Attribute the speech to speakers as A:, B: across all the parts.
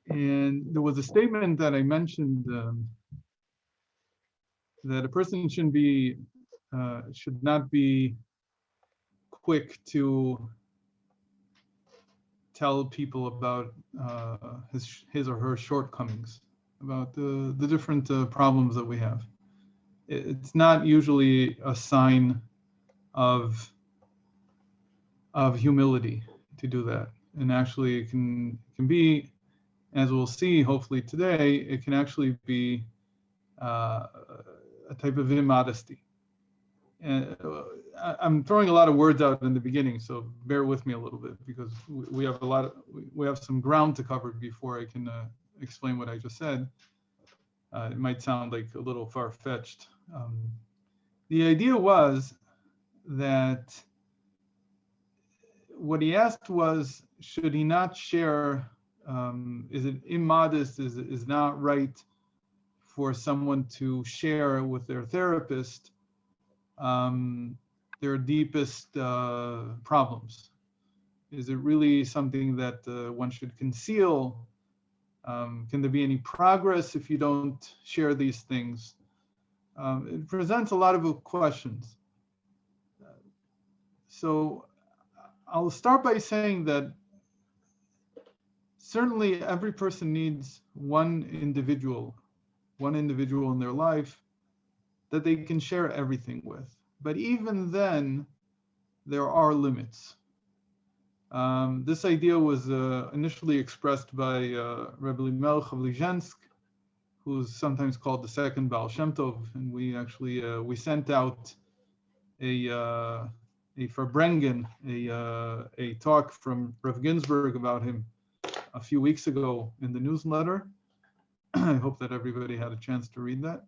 A: And there was a statement that I mentioned that a person should not be quick to tell people about his or her shortcomings, about the different problems that we have. It's not usually a sign of humility to do that, and actually it can be, as we'll see hopefully today, it can actually be a type of immodesty. And I'm throwing a lot of words out in the beginning, so bear with me a little bit, because we have some ground to cover before I can explain what I just said. It might sound like a little far-fetched. The idea was that what he asked was, should he not share? Is it immodest? Is not right for someone to share with their therapist their deepest problems? Is it really something that one should conceal? Can there be any progress if you don't share these things? It presents a lot of questions. So I'll start by saying that certainly every person needs one individual in their life that they can share everything with. But even then, there are limits. This idea was initially expressed by Rabbi of Lizhensk, who's sometimes called the second Baal Shem Tov, and we actually we sent out a Verbrengen, a talk from Rav Ginzburg about him a few weeks ago in the newsletter. I hope that everybody had a chance to read that.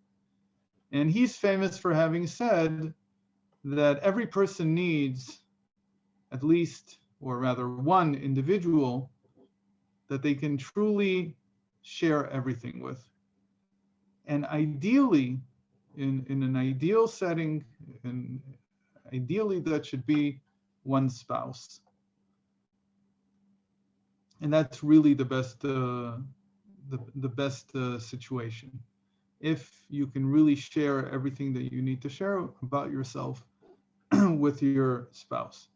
A: And he's famous for having said that every person needs at least, or rather one individual that they can truly share everything with. And ideally, in an ideal setting, and ideally that should be one spouse. And that's really the best situation. If you can really share everything that you need to share about yourself with your spouse.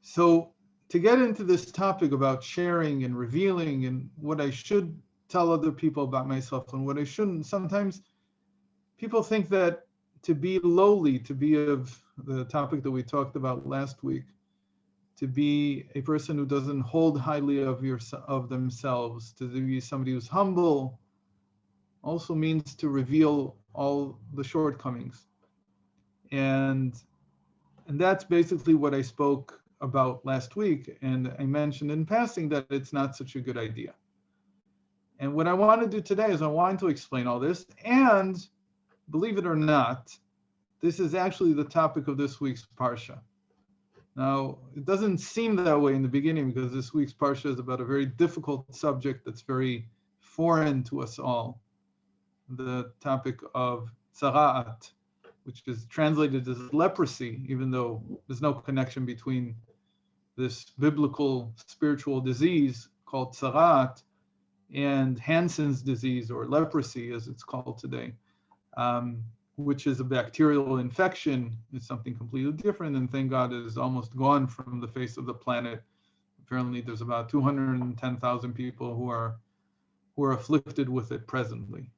A: So to get into this topic about sharing and revealing and what I should tell other people about myself and what I shouldn't, sometimes people think that to be lowly, to be of the topic that we talked about last week, to be a person who doesn't hold highly of themselves, to be somebody who's humble, also means to reveal all the shortcomings. And that's basically what I spoke about last week. And I mentioned in passing that it's not such a good idea. And what I want to do today is I want to explain all this. And believe it or not, this is actually the topic of this week's Parsha. Now, it doesn't seem that way in the beginning because this week's Parsha is about a very difficult subject that's very foreign to us all. The topic of tzara'at, which is translated as leprosy, even though there's no connection between this biblical spiritual disease called tzara'at and Hansen's disease, or leprosy as it's called today, which is a bacterial infection. It's something completely different, and thank God it is almost gone from the face of the planet. Apparently there's about 210,000 people who are afflicted with it presently.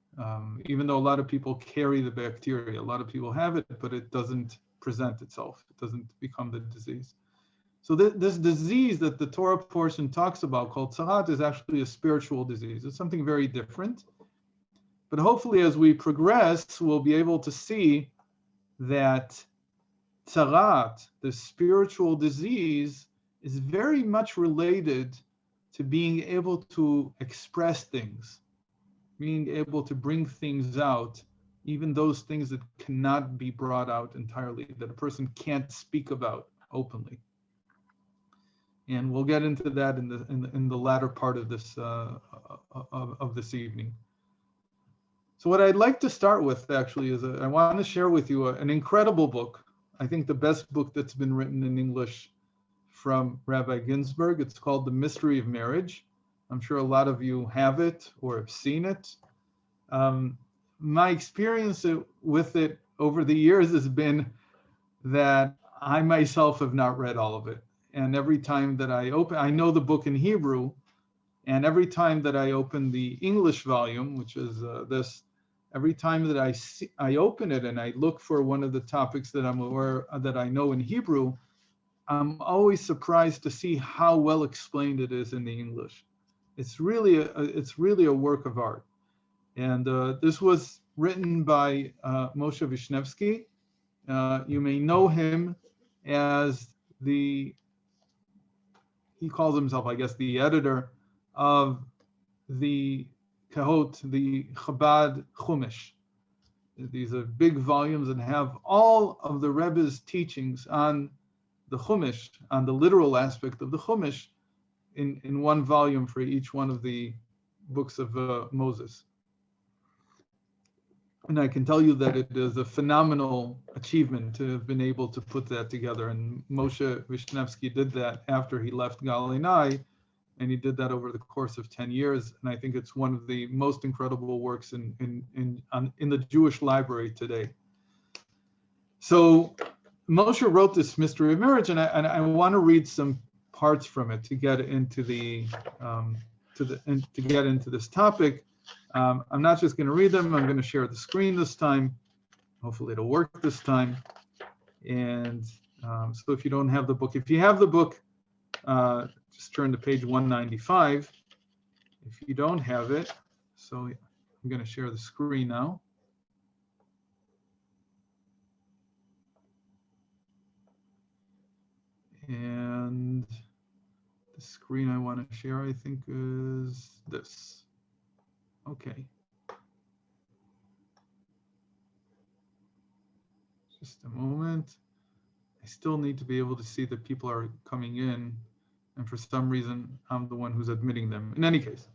A: Even though a lot of people carry the bacteria, a lot of people have it, but it doesn't present itself. It doesn't become the disease. So this disease that the Torah portion talks about, called tzara'at, is actually a spiritual disease. It's something very different. But hopefully as we progress, we'll be able to see that tzara'at, the spiritual disease, is very much related to being able to express things, being able to bring things out, even those things that cannot be brought out entirely, that a person can't speak about openly. And we'll get into that in the latter part of this of this evening. So what I'd like to start with actually is I want to share with you an incredible book. I think, the best book that's been written in English from Rabbi Ginzburg. It's called The Mystery of Marriage. I'm sure a lot of you have it or have seen it. My experience with it over the years has been that I myself have not read all of it. And every time that I know the book in Hebrew, and every time that I open the English volume, which is this, every time that I open it and I look for one of the topics that I'm aware that I know in Hebrew, I'm always surprised to see how well explained it is in the English. It's really a work of art. And this was written by Moshe Vishnevsky. You may know him as he calls himself, I guess, the editor of the Kahot, the Chabad Chumash. These are big volumes and have all of the Rebbe's teachings on the Chumash, on the literal aspect of the Chumash, in one volume for each one of the books of Moses. And I can tell you that it is a phenomenal achievement to have been able to put that together. And Moshe Vishnevsky did that after he left Galinai, and he did that over the course of 10 years. And I think it's one of the most incredible works in the Jewish library today. So Moshe wrote this Mystery of Marriage, and I want to read some parts from it to get into this topic. I'm not just going to read them. I'm going to share the screen this time. Hopefully it'll work this time. And so if you don't have the book, if you have the book, just turn to page 195. If you don't have it, so I'm going to share the screen now. And the screen I want to share, I think, is this. Okay. Just a moment. I still need to be able to see that people are coming in, and for some reason, I'm the one who's admitting them. In any case,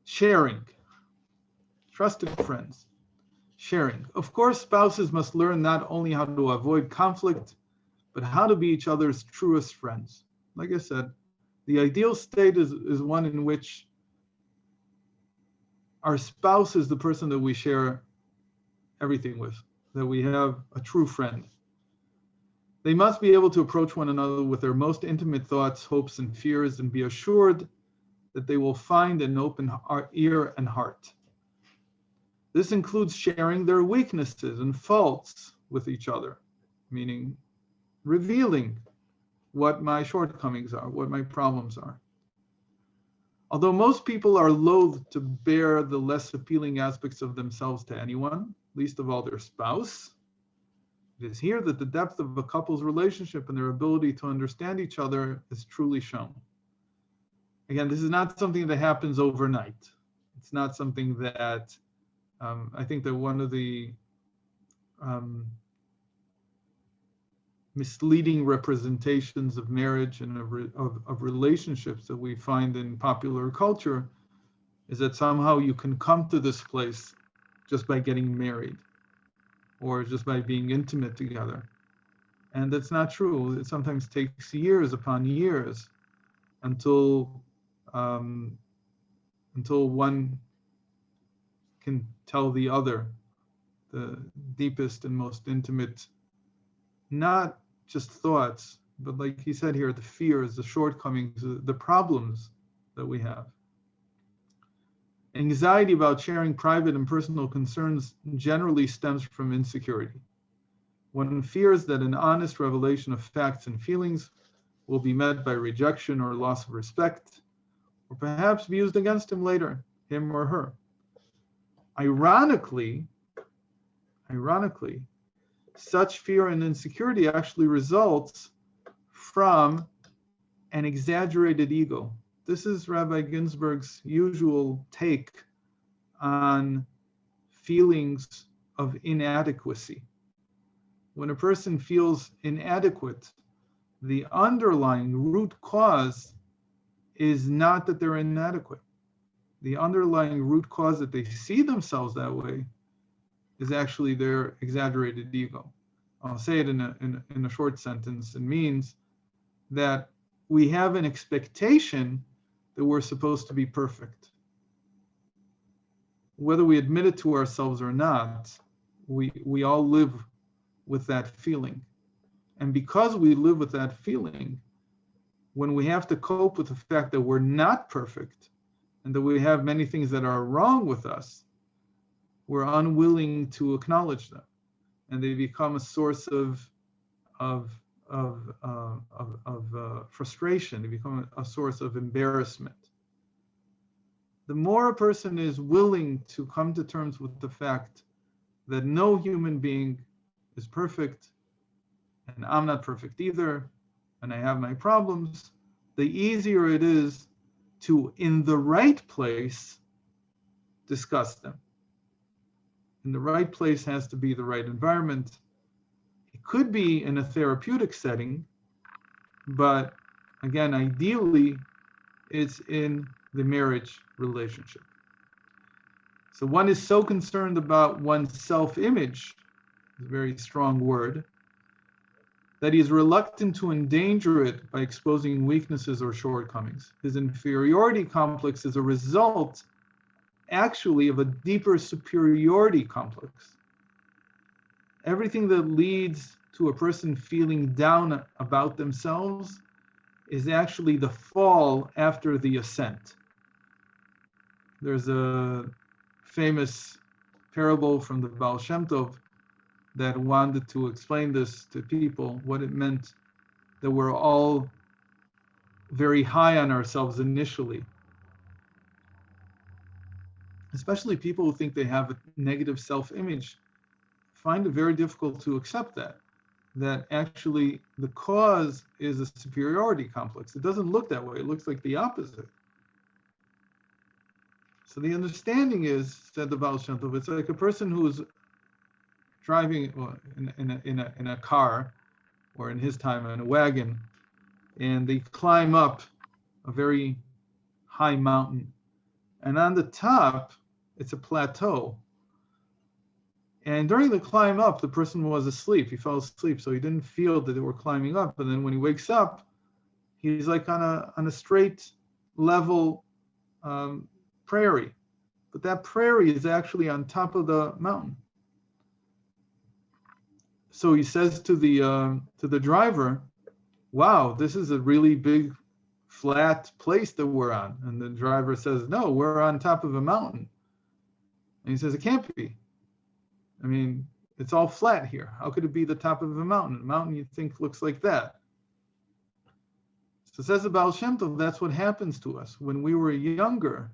A: sharing. Trusted friends. Sharing. Of course, spouses must learn not only how to avoid conflict, but how to be each other's truest friends. Like I said, the ideal state is one in which our spouse is the person that we share everything with, that we have a true friend. They must be able to approach one another with their most intimate thoughts, hopes, and fears, and be assured that they will find an open ear and heart. This includes sharing their weaknesses and faults with each other, meaning revealing what my shortcomings are, what my problems are. Although most people are loath to bear the less appealing aspects of themselves to anyone, least of all their spouse, it is here that the depth of a couple's relationship and their ability to understand each other is truly shown. Again, this is not something that happens overnight. It's not something that I think that one of the misleading representations of marriage and of relationships that we find in popular culture is that somehow you can come to this place just by getting married or just by being intimate together. And that's not true. It sometimes takes years upon years until one can tell the other the deepest and most intimate, not just thoughts, but like he said here, the fears, the shortcomings, the problems that we have. Anxiety about sharing private and personal concerns generally stems from insecurity. One fears that an honest revelation of facts and feelings will be met by rejection or loss of respect, or perhaps be used against him later, him or her. Ironically, such fear and insecurity actually results from an exaggerated ego. This is Rabbi Ginzburg's usual take on feelings of inadequacy. When a person feels inadequate, the underlying root cause is not that they're inadequate. The underlying root cause that they see themselves that way is actually their exaggerated ego. I'll say it in a short sentence. It means that we have an expectation that we're supposed to be perfect. Whether we admit it to ourselves or not, we all live with that feeling. And because we live with that feeling, when we have to cope with the fact that we're not perfect and that we have many things that are wrong with us, we're unwilling to acknowledge them, and they become a source of frustration. They become a source of embarrassment. The more a person is willing to come to terms with the fact that no human being is perfect, and I'm not perfect either, and I have my problems, the easier it is to, in the right place, discuss them. And the right place has to be the right environment. It could be in a therapeutic setting, but again, ideally, it's in the marriage relationship. So one is so concerned about one's self-image, a very strong word, that he is reluctant to endanger it by exposing weaknesses or shortcomings. His inferiority complex is a result, actually, of a deeper superiority complex. Everything that leads to a person feeling down about themselves is actually the fall after the ascent. There's a famous parable from the Baal Shem Tov that wanted to explain this to people, what it meant that we're all very high on ourselves initially. Especially people who think they have a negative self-image find it very difficult to accept that actually the cause is a superiority complex. It doesn't look that way. It looks like the opposite. So the understanding is, said the Baal Shem Tov, it's like a person who's driving in a car, or in his time in a wagon, and they climb up a very high mountain. And on the top, it's a plateau. And during the climb up, the person was asleep. He fell asleep, so he didn't feel that they were climbing up. And then when he wakes up, he's like on a straight, level prairie. But that prairie is actually on top of the mountain. So he says to the driver, "Wow, this is a really big, flat place that we're on." And the driver says, "No, we're on top of a mountain." And he says, "It can't be. I mean, it's all flat here. How could it be the top of a mountain? A mountain you'd think looks like that." So says the Baal Shem Tov, that's what happens to us when we were younger,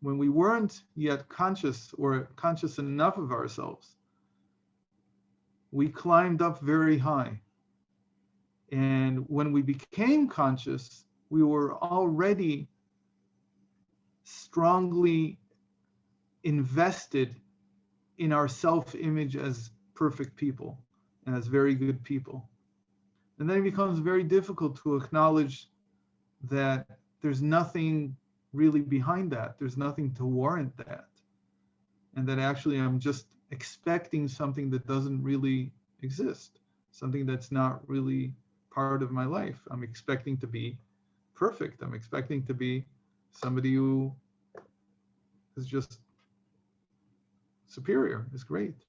A: when we weren't yet conscious or conscious enough of ourselves. We climbed up very high. And when we became conscious, we were already strongly invested in our self-image as perfect people and as very good people. And then it becomes very difficult to acknowledge that there's nothing really behind that. There's nothing to warrant that. And that actually I'm just expecting something that doesn't really exist, something that's not really part of my life. I'm expecting to be perfect. I'm expecting to be somebody who is just superior, is great.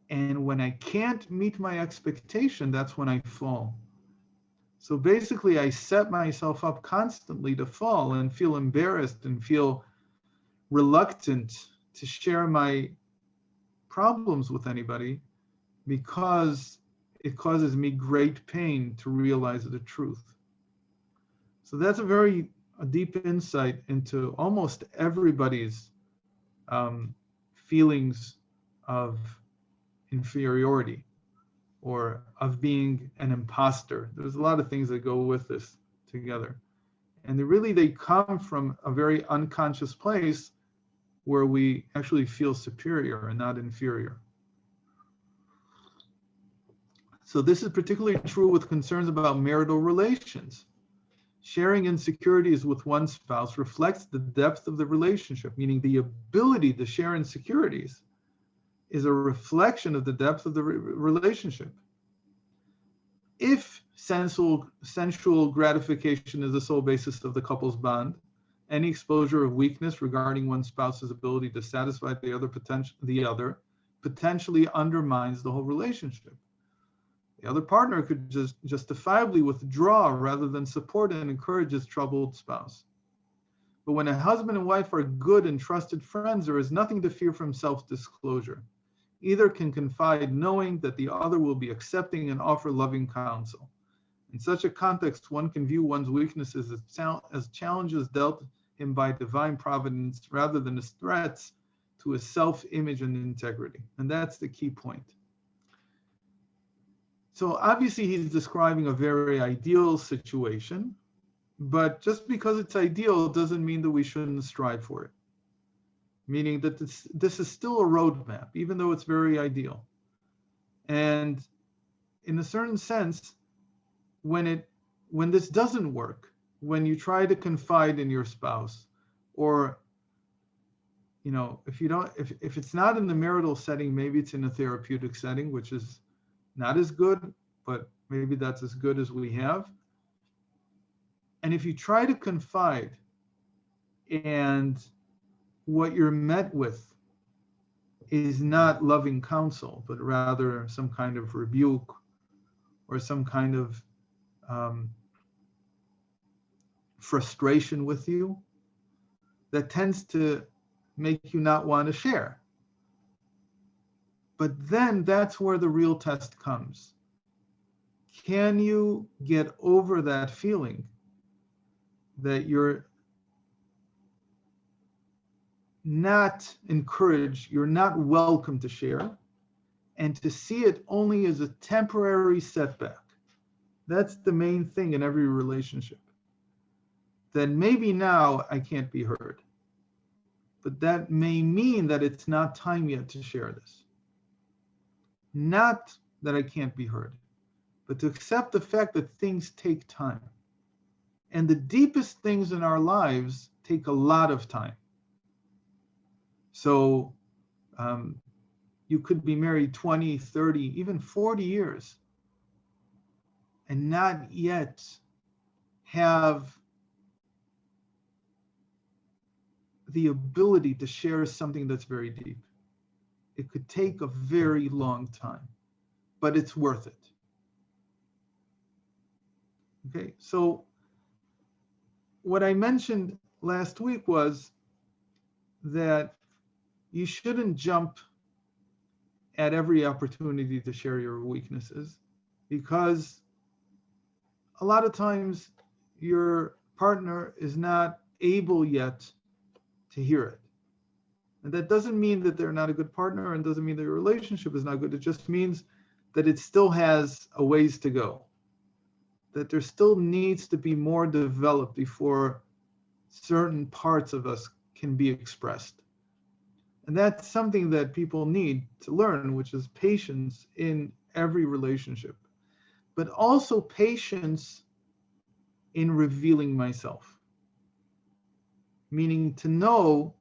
A: And when I can't meet my expectation, that's when I fall. So basically, I set myself up constantly to fall and feel embarrassed and feel reluctant to share my problems with anybody because it causes me great pain to realize the truth. So that's a deep insight into almost everybody's feelings of inferiority or of being an imposter. There's a lot of things that go with this together. And they come from a very unconscious place where we actually feel superior and not inferior. So this is particularly true with concerns about marital relations. Sharing insecurities with one spouse reflects the depth of the relationship, meaning the ability to share insecurities is a reflection of the depth of the relationship. If sensual gratification is the sole basis of the couple's bond, any exposure of weakness regarding one spouse's ability to satisfy the other potentially undermines the whole relationship. The other partner could just justifiably withdraw rather than support and encourage his troubled spouse. But when a husband and wife are good and trusted friends, there is nothing to fear from self-disclosure. Either can confide knowing that the other will be accepting and offer loving counsel. In such a context, one can view one's weaknesses as challenges dealt him by divine providence rather than as threats to his self-image and integrity. And that's the key point. So obviously he's describing a very ideal situation, but just because it's ideal doesn't mean that we shouldn't strive for it. Meaning that this is still a roadmap, even though it's very ideal. And in a certain sense, when this doesn't work, when you try to confide in your spouse, or if it's not in the marital setting, maybe it's in a therapeutic setting, which is not as good, but maybe that's as good as we have. And if you try to confide and what you're met with is not loving counsel, but rather some kind of rebuke or some kind of frustration with you, that tends to make you not want to share. But then that's where the real test comes. Can you get over that feeling that you're not encouraged, you're not welcome to share, and to see it only as a temporary setback? That's the main thing in every relationship. Then maybe now I can't be heard, but that may mean that it's not time yet to share this. Not that I can't be heard, but to accept the fact that things take time. And the deepest things in our lives take a lot of time. So you could be married 20, 30, even 40 years and not yet have the ability to share something that's very deep. It could take a very long time, but it's worth it. Okay, so what I mentioned last week was that you shouldn't jump at every opportunity to share your weaknesses, because a lot of times your partner is not able yet to hear it. And that doesn't mean that they're not a good partner, and doesn't mean that your relationship is not good. It just means that it still has a ways to go, that there still needs to be more developed before certain parts of us can be expressed. And that's something that people need to learn, which is patience in every relationship, but also patience in revealing myself. Meaning to know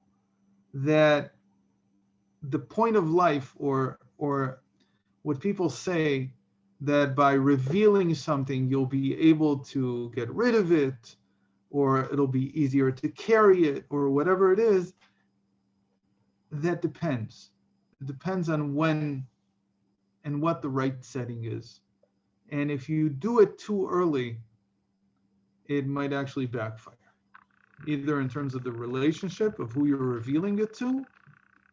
A: that the point of life, or what people say, that by revealing something, you'll be able to get rid of it, or it'll be easier to carry it, or whatever it is, that depends. It depends on when and what the right setting is. And if you do it too early, it might actually backfire, either in terms of the relationship of who you're revealing it to,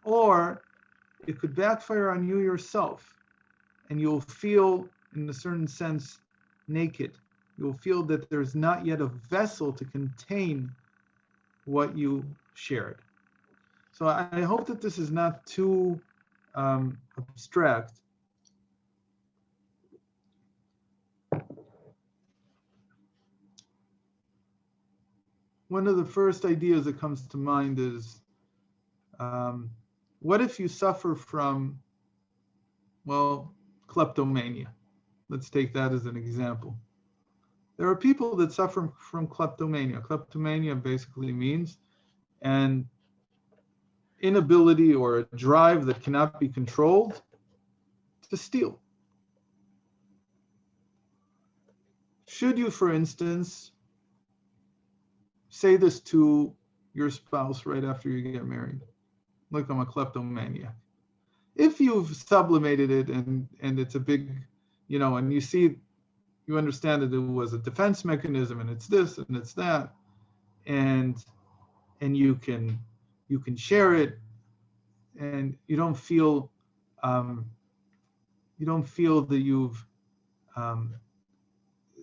A: or it could backfire on you yourself, and you'll feel, in a certain sense, naked. You'll feel that there's not yet a vessel to contain what you shared. So I hope that this is not too abstract. One of the first ideas that comes to mind is, what if you suffer from, kleptomania? Let's take that as an example. There are people that suffer from kleptomania. Kleptomania basically means an inability or a drive that cannot be controlled to steal. Should you, for instance, say this to your spouse right after you get married? Look, I'm a kleptomaniac. If you've sublimated it and it's a big, and you understand that it was a defense mechanism and it's this and it's that, and you can share it, and you don't feel that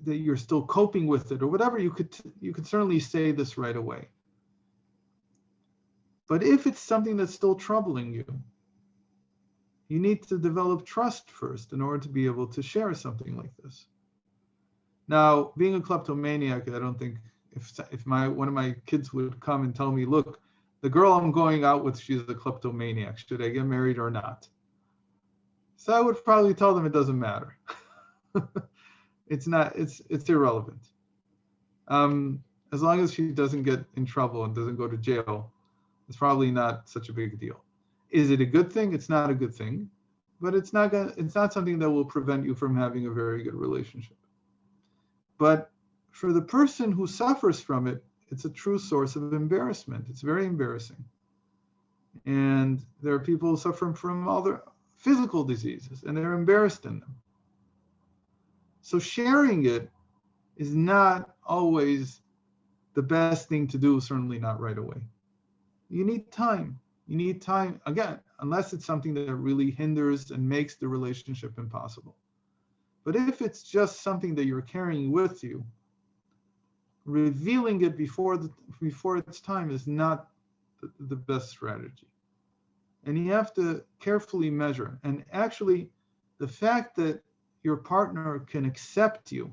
A: that you're still coping with it or whatever, you could certainly say this right away. But if it's something that's still troubling you, you need to develop trust first in order to be able to share something like this. Now, being a kleptomaniac, I don't think if one of my kids would come and tell me, look, the girl I'm going out with, she's a kleptomaniac. Should I get married or not? So I would probably tell them it doesn't matter. It's irrelevant. As long as she doesn't get in trouble and doesn't go to jail, it's probably not such a big deal. Is it a good thing? It's not a good thing, but it's not something that will prevent you from having a very good relationship. But for the person who suffers from it, it's a true source of embarrassment. It's very embarrassing. And there are people suffering from all their physical diseases, and they're embarrassed in them. So sharing it is not always the best thing to do, certainly not right away. You need time. You need time, again, unless it's something that really hinders and makes the relationship impossible. But if it's just something that you're carrying with you, revealing it before its time is not the best strategy. And you have to carefully measure. And actually, the fact that your partner can accept you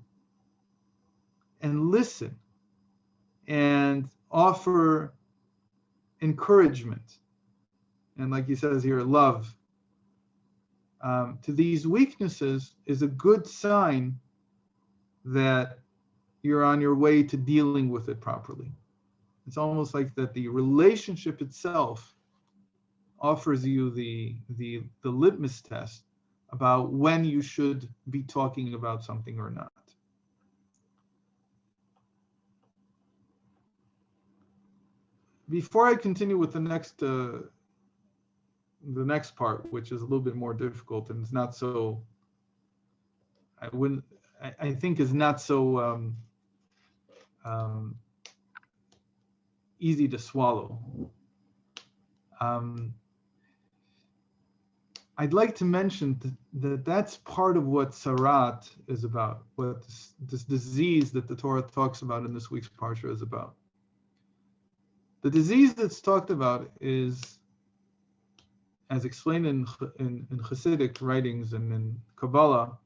A: and listen and offer encouragement, and like he says here, love, to these weaknesses is a good sign that you're on your way to dealing with it properly. It's almost like that the relationship itself offers you the litmus test about when you should be talking about something or not. Before I continue with the next part, which is a little bit more difficult and it's not so, I think is not so easy to swallow. I'd like to mention that that's part of what Sarat is about, what this disease that the Torah talks about in this week's Parsha is about. The disease that's talked about is, as explained in Hasidic writings and in Kabbalah,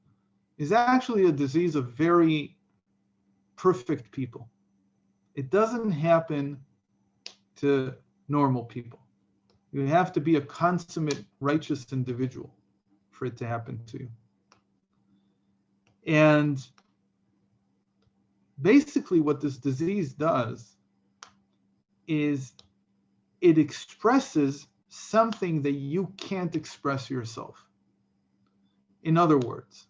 A: is actually a disease of very perfect people. It doesn't happen to normal people. You have to be a consummate righteous individual for it to happen to you. And basically what this disease does is it expresses something that you can't express yourself. In other words,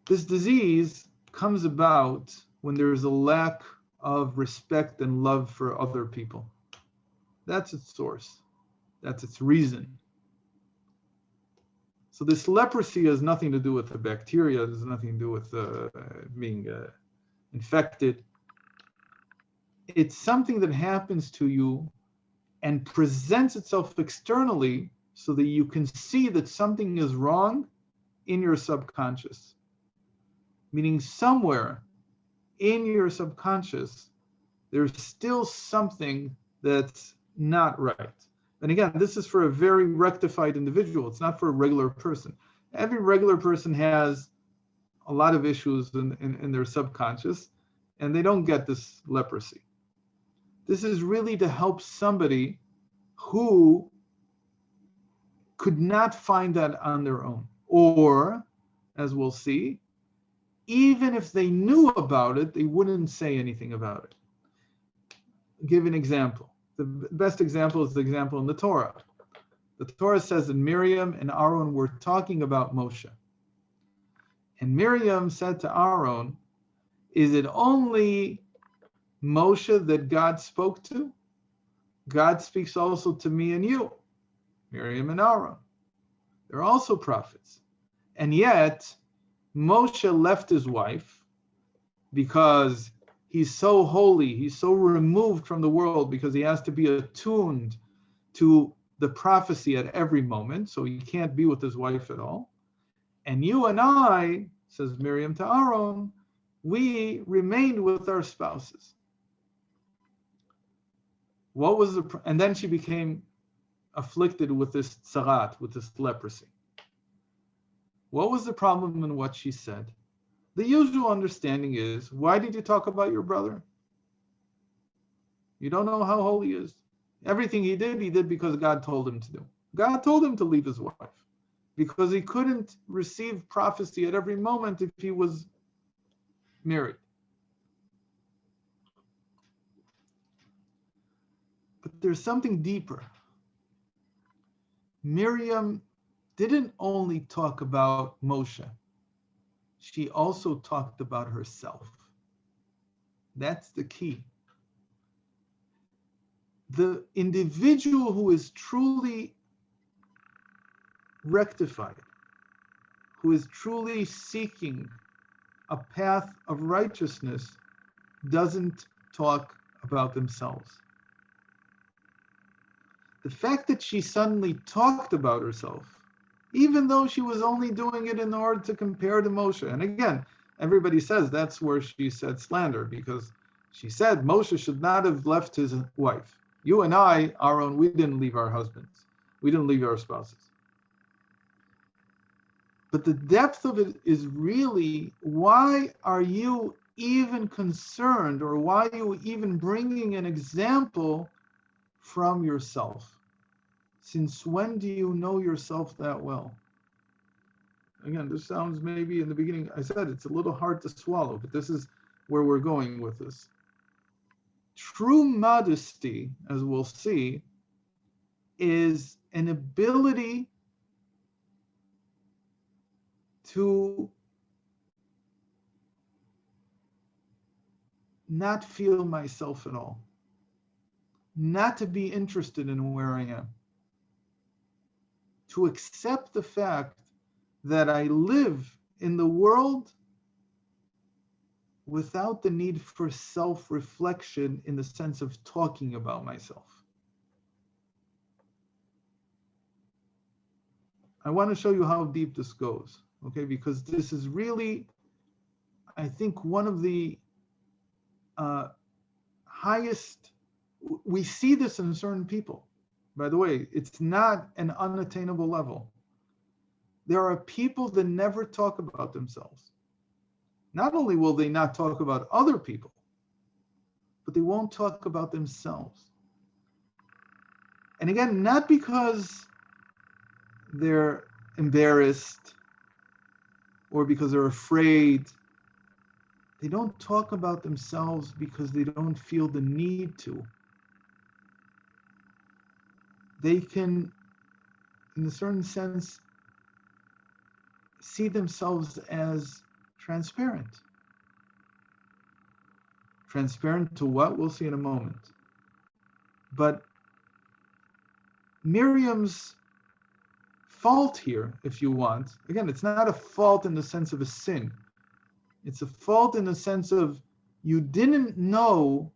A: this disease comes about when there's a lack of respect and love for other people. That's its source. That's its reason. So this leprosy has nothing to do with the bacteria. It has nothing to do with being infected. It's something that happens to you and presents itself externally so that you can see that something is wrong in your subconscious. Meaning somewhere in your subconscious, there's still something that's not right. And again, this is for a very rectified individual. It's not for a regular person. Every regular person has a lot of issues in their subconscious, and they don't get this leprosy. This is really to help somebody who could not find that on their own. Or, as we'll see, even if they knew about it, they wouldn't say anything about it. I'll give an example. The best example is the example in the Torah. The Torah says that Miriam and Aaron were talking about Moshe. And Miriam said to Aaron, is it only Moshe that God spoke to? God speaks also to me and you, Miriam and Aaron. They're also prophets. And yet, Moshe left his wife because he's so holy, he's so removed from the world because he has to be attuned to the prophecy at every moment, so he can't be with his wife at all. And you and I, says Miriam to Aaron, we remained with our spouses. What was and then she became afflicted with this tzarat, with this leprosy. What was the problem in what she said? The usual understanding is, why did you talk about your brother? You don't know how holy he is. Everything he did because God told him to do. God told him to leave his wife because he couldn't receive prophecy at every moment if he was married. But there's something deeper. Miriam didn't only talk about Moshe, she also talked about herself. That's the key. The individual who is truly rectified, who is truly seeking a path of righteousness, doesn't talk about themselves. The fact that she suddenly talked about herself, even though she was only doing it in order to compare to Moshe. And again, everybody says that's where she said slander, because she said Moshe should not have left his wife. You and I, Aaron, we didn't leave our husbands. We didn't leave our spouses. But the depth of it is really, why are you even concerned, or why are you even bringing an example from yourself? Since when do you know yourself that well? Again, this sounds, maybe in the beginning, I said it's a little hard to swallow, but this is where we're going with this. True modesty, as we'll see, is an ability to not feel myself at all, not to be interested in where I am, to accept the fact that I live in the world without the need for self-reflection in the sense of talking about myself. I want to show you how deep this goes, okay? Because this is really, I think, one of the highest, we see this in certain people. By the way, it's not an unattainable level. There are people that never talk about themselves. Not only will they not talk about other people, but they won't talk about themselves. And again, not because they're embarrassed or because they're afraid. They don't talk about themselves because they don't feel the need to. They can, in a certain sense, see themselves as transparent. Transparent to what? We'll see in a moment. But Miriam's fault here, if you want, again, it's not a fault in the sense of a sin. It's a fault in the sense of you didn't know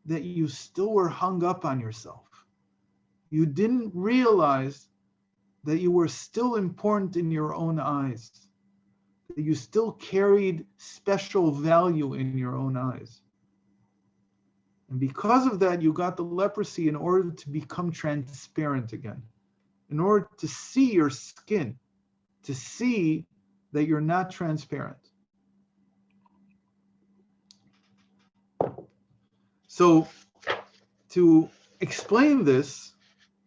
A: that you still were hung up on yourself. You didn't realize that you were still important in your own eyes, that you still carried special value in your own eyes. And because of that, you got the leprosy in order to become transparent again, in order to see your skin, to see that you're not transparent. So to explain this,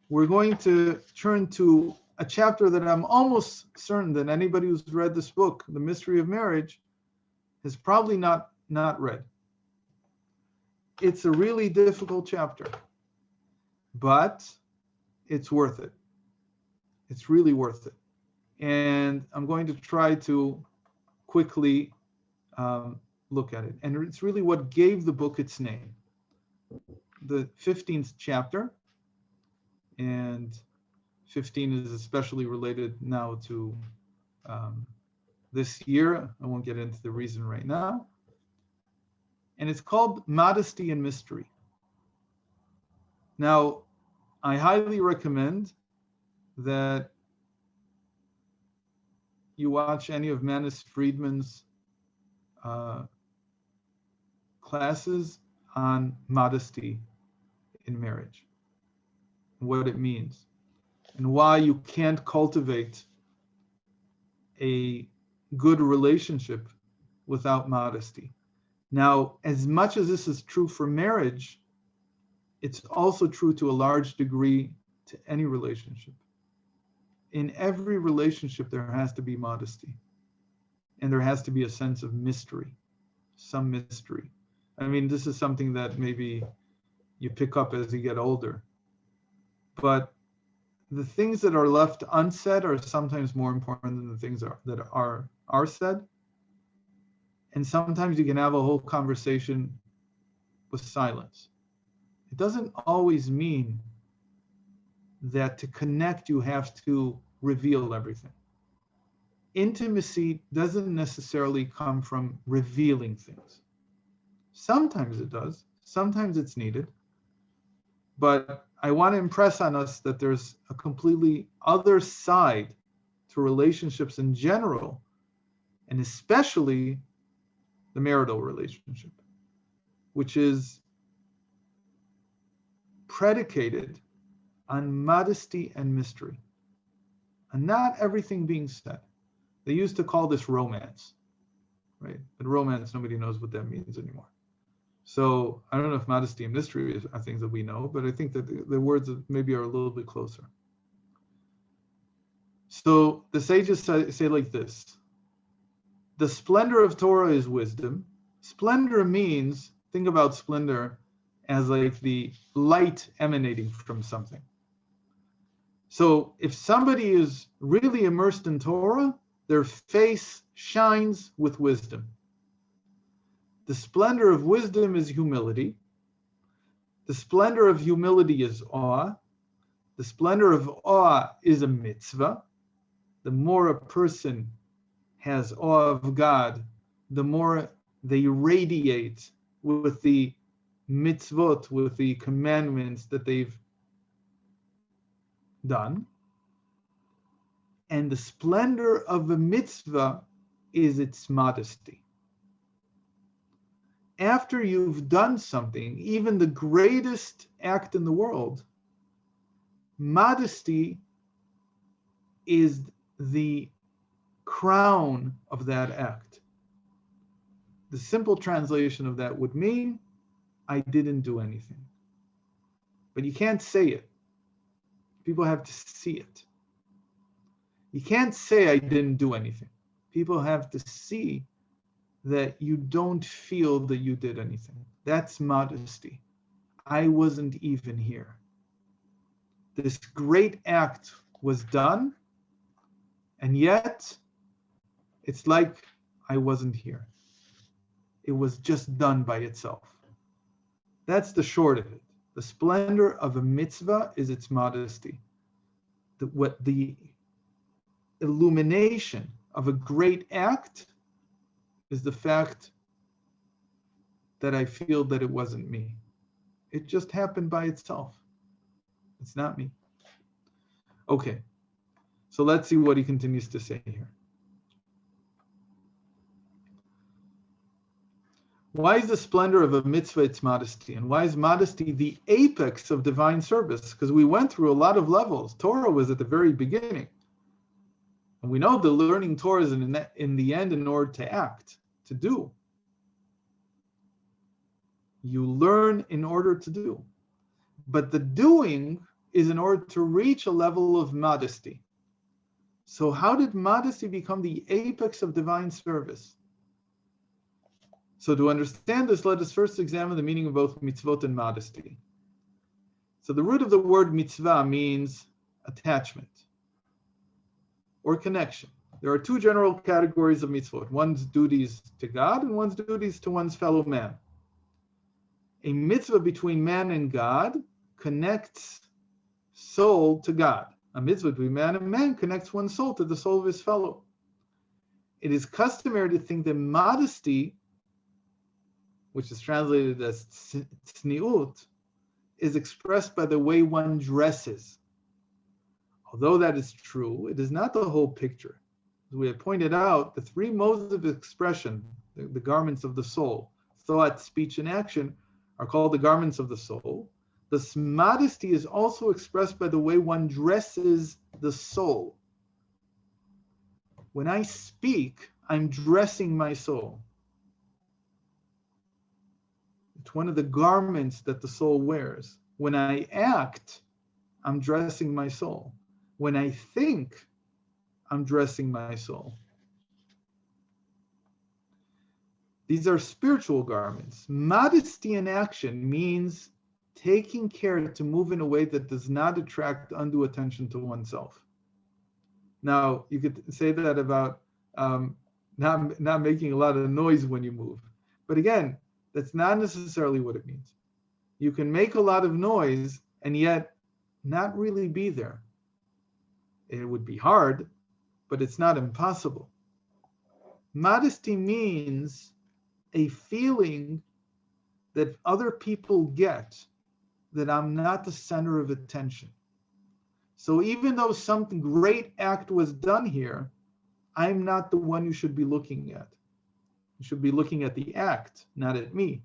A: we're going to turn to a chapter that I'm almost certain that anybody who's read this book, The Mystery of Marriage, has probably not read. It's a really difficult chapter, but it's worth it. It's really worth it. And I'm going to try to quickly look at it. And it's really what gave the book its name. The 15th chapter, and 15 is especially related now to this year. I won't get into the reason right now. And it's called Modesty and Mystery. Now, I highly recommend that you watch any of Manis Friedman's classes on modesty in marriage, what it means, and why you can't cultivate a good relationship without modesty. Now, as much as this is true for marriage, it's also true to a large degree to any relationship. In every relationship, there has to be modesty, and there has to be a sense of mystery, some mystery. I mean, this is something that maybe you pick up as you get older, but the things that are left unsaid are sometimes more important than the things that are said. And sometimes you can have a whole conversation with silence. It doesn't always mean that to connect you have to reveal everything. Intimacy doesn't necessarily come from revealing things. Sometimes it does, sometimes it's needed, but I want to impress on us that there's a completely other side to relationships in general, and especially the marital relationship, which is predicated on modesty and mystery, and not everything being said. They used to call this romance, right? But romance, nobody knows what that means anymore. So I don't know if modesty and mystery are things that we know, but I think that the words maybe are a little bit closer. So the sages say like this: the splendor of Torah is wisdom. Splendor means, think about splendor as like the light emanating from something. So if somebody is really immersed in Torah, their face shines with wisdom. The splendor of wisdom is humility. The splendor of humility is awe. The splendor of awe is a mitzvah. The more a person has awe of God, the more they radiate with the mitzvot, with the commandments that they've done. And the splendor of a mitzvah is its modesty. After you've done something, even the greatest act in the world, modesty is the crown of that act. The simple translation of that would mean, I didn't do anything. But you can't say it. People have to see it. You can't say I didn't do anything. People have to see that you don't feel that you did anything. That's modesty. I wasn't even here. This great act was done, and yet it's like I wasn't here. It was just done by itself. That's the short of it. The splendor of a mitzvah is its modesty. The illumination of a great act is the fact that I feel that it wasn't me. It just happened by itself. It's not me. Okay, so let's see what he continues to say here. Why is the splendor of a mitzvah its modesty? And why is modesty the apex of divine service? Because we went through a lot of levels. Torah was at the very beginning. And we know the learning Torah is in the end in order to act, to do. You learn in order to do. But the doing is in order to reach a level of modesty. So how did modesty become the apex of divine service? So to understand this, let us first examine the meaning of both mitzvot and modesty. So the root of the word mitzvah means attachment or connection. There are two general categories of mitzvot. One's duties to God and one's duties to one's fellow man. A mitzvah between man and God connects soul to God. A mitzvah between man and man connects one's soul to the soul of his fellow. It is customary to think that modesty, which is translated as tzniut, is expressed by the way one dresses. Although that is true, it is not the whole picture. As we have pointed out, the three modes of expression, the garments of the soul, thought, speech, and action, are called the garments of the soul. Thus, modesty is also expressed by the way one dresses the soul. When I speak, I'm dressing my soul. It's one of the garments that the soul wears. When I act, I'm dressing my soul. When I think, I'm dressing my soul. These are spiritual garments. Modesty in action means taking care to move in a way that does not attract undue attention to oneself. Now, you could say that about not making a lot of noise when you move. But again, that's not necessarily what it means. You can make a lot of noise and yet not really be there. It would be hard, but it's not impossible. Modesty means a feeling that other people get that I'm not the center of attention. So even though some great act was done here, I'm not the one you should be looking at. You should be looking at the act, not at me.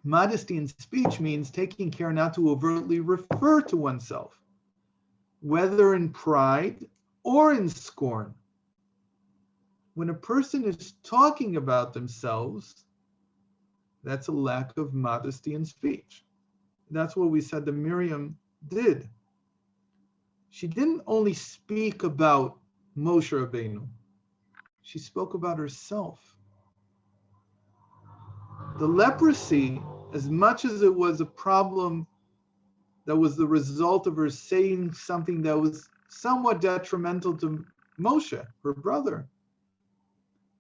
A: Modesty in speech means taking care not to overtly refer to oneself, whether in pride or in scorn. When a person is talking about themselves, that's a lack of modesty in speech. That's what we said that Miriam did. She didn't only speak about Moshe Rabbeinu. She spoke about herself. The leprosy, as much as it was a problem that was the result of her saying something that was somewhat detrimental to Moshe, her brother,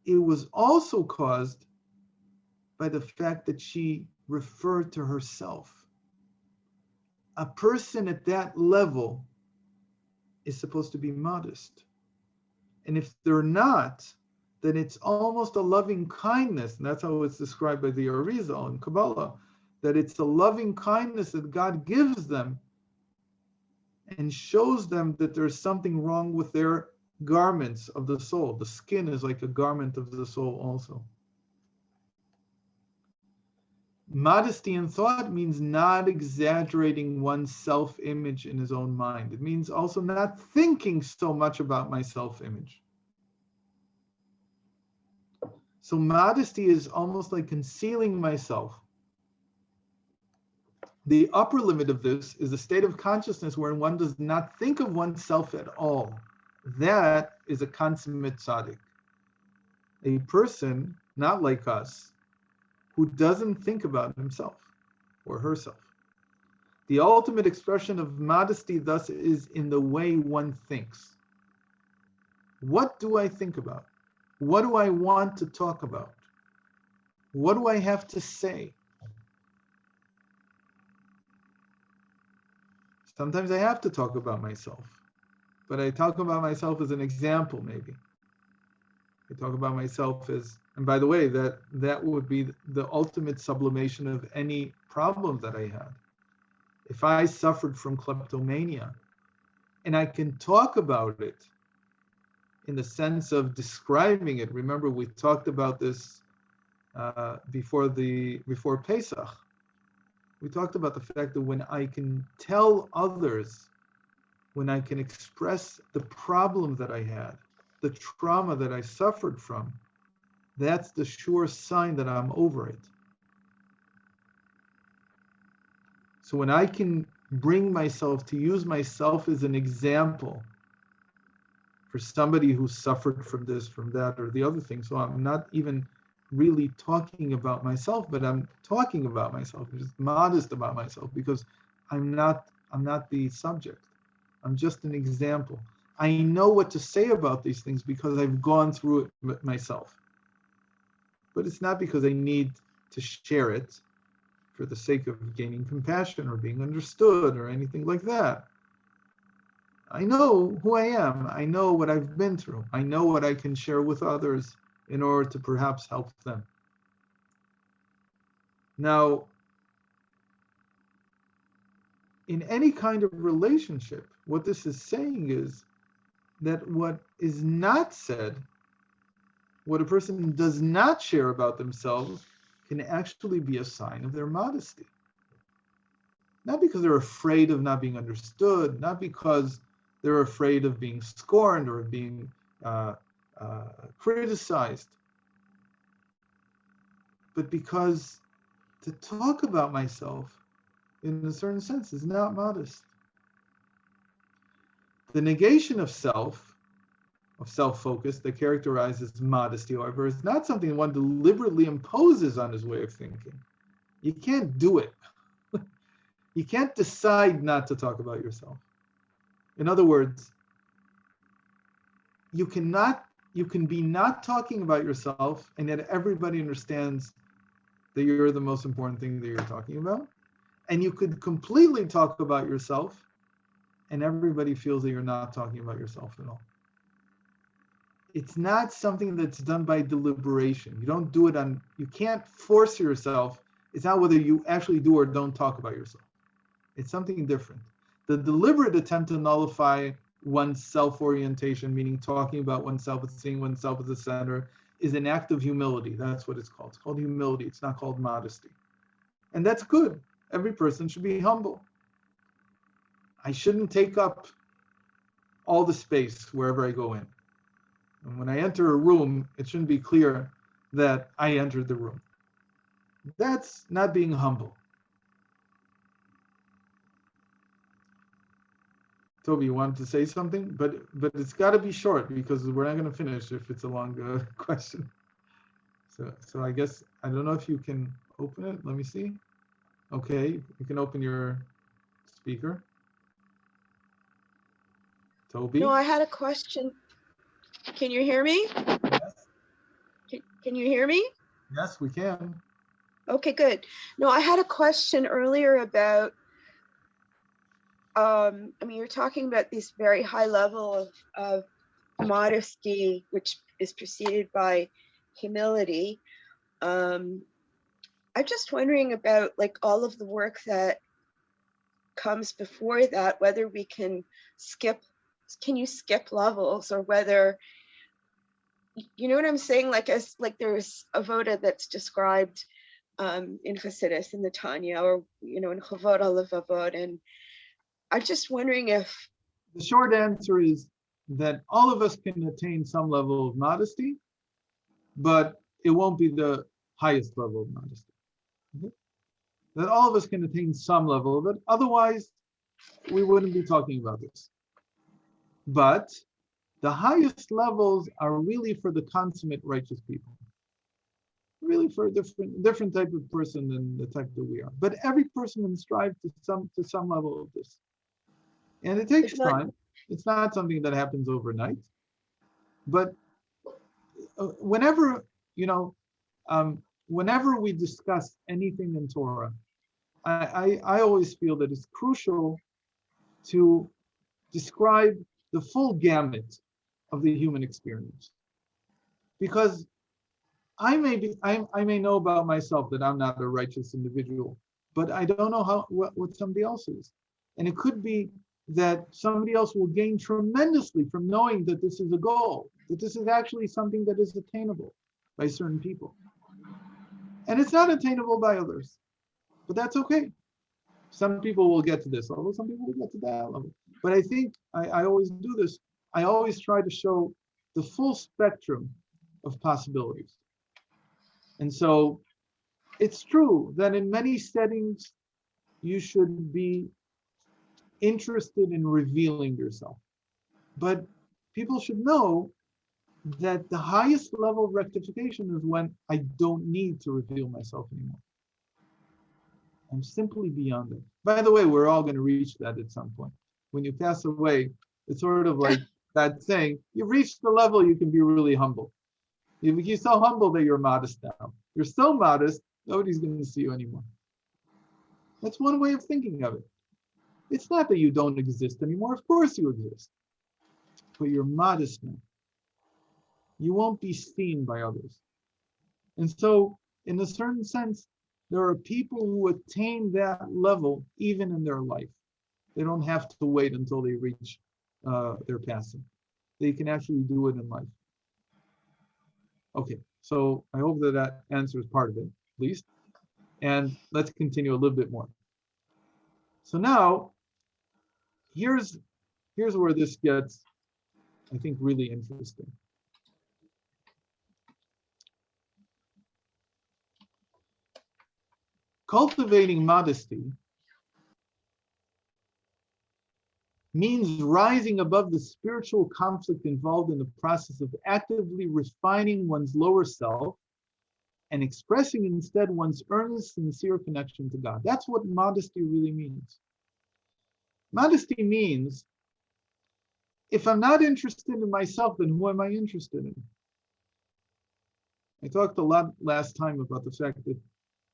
A: it was also caused by the fact that she referred to herself. A person at that level is supposed to be modest. And if they're not, then it's almost a loving kindness. And that's how it's described by the Arizal in Kabbalah, that it's a loving kindness that God gives them and shows them that there's something wrong with their garments of the soul. The skin is like a garment of the soul also. Modesty in thought means not exaggerating one's self-image in his own mind. It means also not thinking so much about my self-image. So modesty is almost like concealing myself. The upper limit of this is a state of consciousness wherein one does not think of oneself at all. That is a consummate tzaddik. A person, not like us, who doesn't think about himself or herself. The ultimate expression of modesty, thus, is in the way one thinks. What do I think about? What do I want to talk about? What do I have to say? Sometimes I have to talk about myself, but I talk about myself as an example, maybe. I talk about myself as, and by the way, that would be the ultimate sublimation of any problem that I had. If I suffered from kleptomania, and I can talk about it in the sense of describing it. Remember, we talked about this before Pesach. We talked about the fact that when I can tell others, when I can express the problem that I had, the trauma that I suffered from, that's the sure sign that I'm over it. So when I can bring myself to use myself as an example for somebody who suffered from this, from that, or the other thing, so I'm not even really talking about myself, but I'm talking about myself, I'm just modest about myself, because I'm not the subject. I'm just an example. I know what to say about these things because I've gone through it myself. But it's not because I need to share it for the sake of gaining compassion or being understood or anything like that. I know who I am. I know what I've been through. I know what I can share with others in order to perhaps help them. Now, in any kind of relationship, what this is saying is that what is not said, what a person does not share about themselves, can actually be a sign of their modesty. Not because they're afraid of not being understood, not because they're afraid of being scorned or of being criticized, but because to talk about myself in a certain sense is not modest. The negation of self-focus that characterizes modesty, however, is not something one deliberately imposes on his way of thinking. You can't do it. You can't decide not to talk about yourself. In other words, you can be not talking about yourself, and yet everybody understands that you're the most important thing that you're talking about. And you could completely talk about yourself, and everybody feels that you're not talking about yourself at all. It's not something that's done by deliberation. You don't do it you can't force yourself. It's not whether you actually do or don't talk about yourself. It's something different. The deliberate attempt to nullify one's self-orientation, meaning talking about oneself and seeing oneself as the center, is an act of humility. That's what it's called. It's called humility. It's not called modesty. And that's good. Every person should be humble. I shouldn't take up all the space wherever I go in. And when I enter a room, it shouldn't be clear that I entered the room. That's not being humble. Toby, you wanted to say something, but it's got to be short because we're not going to finish if it's a long question. So I guess, I don't know if you can open it. Let me see. Okay, you can open your speaker. Toby?
B: No, I had a question. Can you hear me?
A: Yes.
B: Can you hear me?
A: Yes, we can.
B: Okay, good. No, I had a question earlier about, you're talking about this very high level of modesty, which is preceded by humility. I'm just wondering about like all of the work that comes before that, whether we can you skip levels, or whether, you know what I'm saying? Like there's a voda that's described in Hasidus, in the Tanya, or in Chavod Alephavod, and I'm just wondering if
A: the short answer is that all of us can attain some level of modesty, but it won't be the highest level of modesty. Okay? That all of us can attain some level of it. Otherwise, we wouldn't be talking about this. But the highest levels are really for the consummate righteous people. Really for a different type of person than the type that we are. But every person can strive to some level of this. And it takes time. It's not something that happens overnight. But whenever we discuss anything in Torah, I always feel that it's crucial to describe the full gamut of the human experience. Because I may know about myself that I'm not a righteous individual, but I don't know what somebody else is. And it could be that somebody else will gain tremendously from knowing that this is a goal, that this is actually something that is attainable by certain people. And it's not attainable by others, but that's okay. Some people will get to this level, some people will get to that level. But I think I always do this. I always try to show the full spectrum of possibilities. And so it's true that in many settings, you should be interested in revealing yourself. But people should know that the highest level of rectification is when I don't need to reveal myself anymore. I'm simply beyond it. By the way, we're all going to reach that at some point. When you pass away, it's sort of like that saying, you've reached the level you can be really humble. You're so humble that you're modest now. You're so modest, nobody's going to see you anymore. That's one way of thinking of it. It's not that you don't exist anymore. Of course you exist. But you're modest now. You won't be seen by others. And so, in a certain sense, there are people who attain that level even in their life. They don't have to wait until they reach their passing. They can actually do it in life. Okay, so I hope that that answers part of it, at least. And let's continue a little bit more. So now, here's where this gets, I think, really interesting. Cultivating modesty means rising above the spiritual conflict involved in the process of actively refining one's lower self and expressing instead one's earnest, sincere connection to God. That's what modesty really means. Modesty means, if I'm not interested in myself, then who am I interested in? I talked a lot last time about the fact that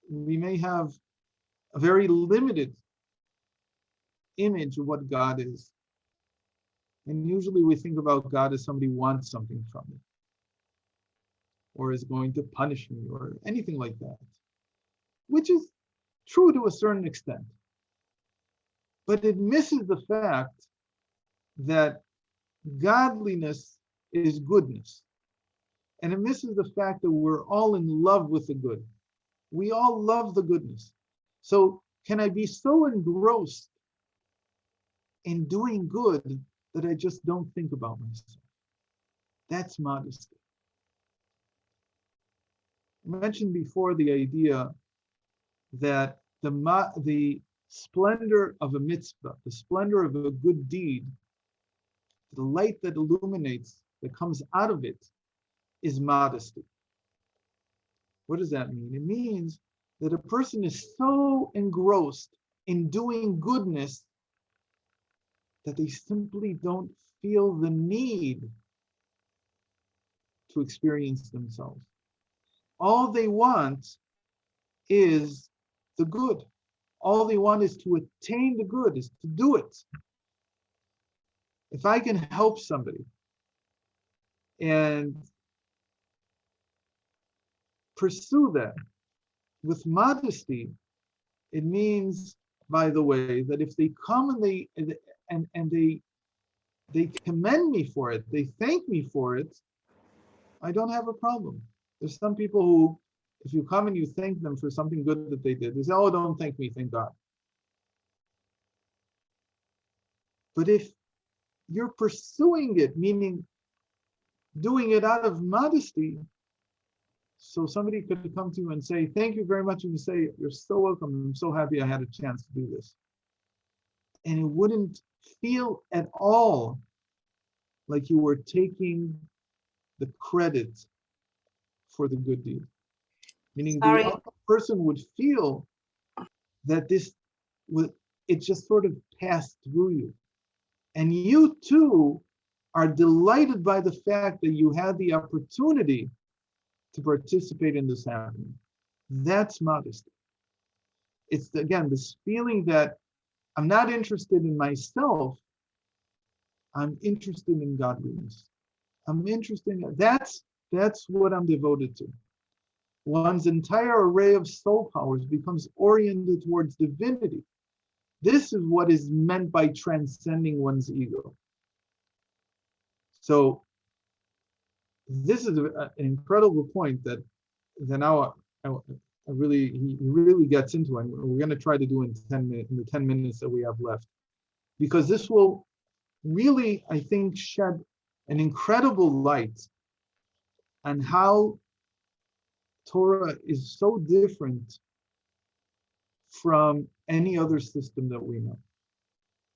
A: we may have a very limited image of what God is. And usually we think about God as somebody who wants something from me, or is going to punish me, or anything like that, which is true to a certain extent. But it misses the fact that godliness is goodness. And it misses the fact that we're all in love with the good. We all love the goodness. So can I be so engrossed in doing good that I just don't think about myself? That's modesty. I mentioned before the idea that the splendor of a mitzvah, the splendor of a good deed, the light that illuminates, that comes out of it, is modesty. What does that mean? It means that a person is so engrossed in doing goodness that they simply don't feel the need to experience themselves. All they want is the good. All they want is to attain the good, is to do it. If I can help somebody and pursue that with modesty, it means, by the way, that if they come and they commend me for it, they thank me for it, I don't have a problem. There's some people who, if you come and you thank them for something good that they did, they say, oh, don't thank me, thank God. But if you're pursuing it, meaning doing it out of modesty, so somebody could come to you and say, thank you very much, and you say, you're so welcome, I'm so happy I had a chance to do this. And it wouldn't feel at all like you were taking the credit for the good deed. Meaning the other person would feel that it just sort of passed through you. And you too are delighted by the fact that you had the opportunity to participate in this happening. That's modesty. It's, again, this feeling that I'm not interested in myself, I'm interested in godliness. I'm interested in that's what I'm devoted to. One's entire array of soul powers becomes oriented towards divinity. This is what is meant by transcending one's ego. So this is an incredible point that now he really gets into, and we're going to try to do in the 10 minutes that we have left, because this will really, I think, shed an incredible light on how Torah is so different from any other system that we know.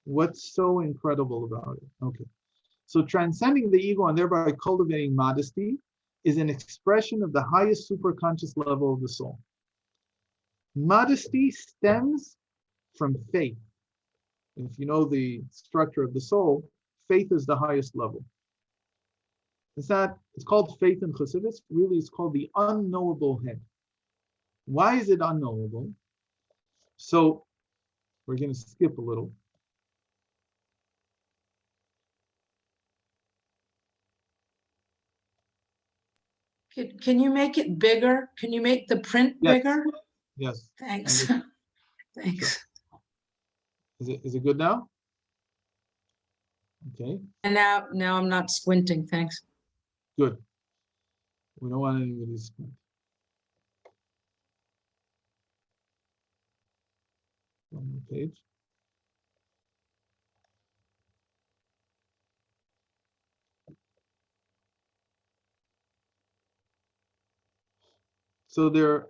A: What's so incredible about it? Okay. So transcending the ego and thereby cultivating modesty is an expression of the highest superconscious level of the soul. Modesty stems from faith. If you know the structure of the soul, faith is the highest level. It's called faith in Chassidus. Really, it's called the unknowable head. Why is it unknowable? So we're going to skip a little.
C: Can you make it bigger? Can you make the print bigger?
A: Yes.
C: Thanks. Thanks.
A: Sure. Is it good now? Okay.
C: And now I'm not squinting. Thanks.
A: Good. We don't want anybody to squint. One more page. So there are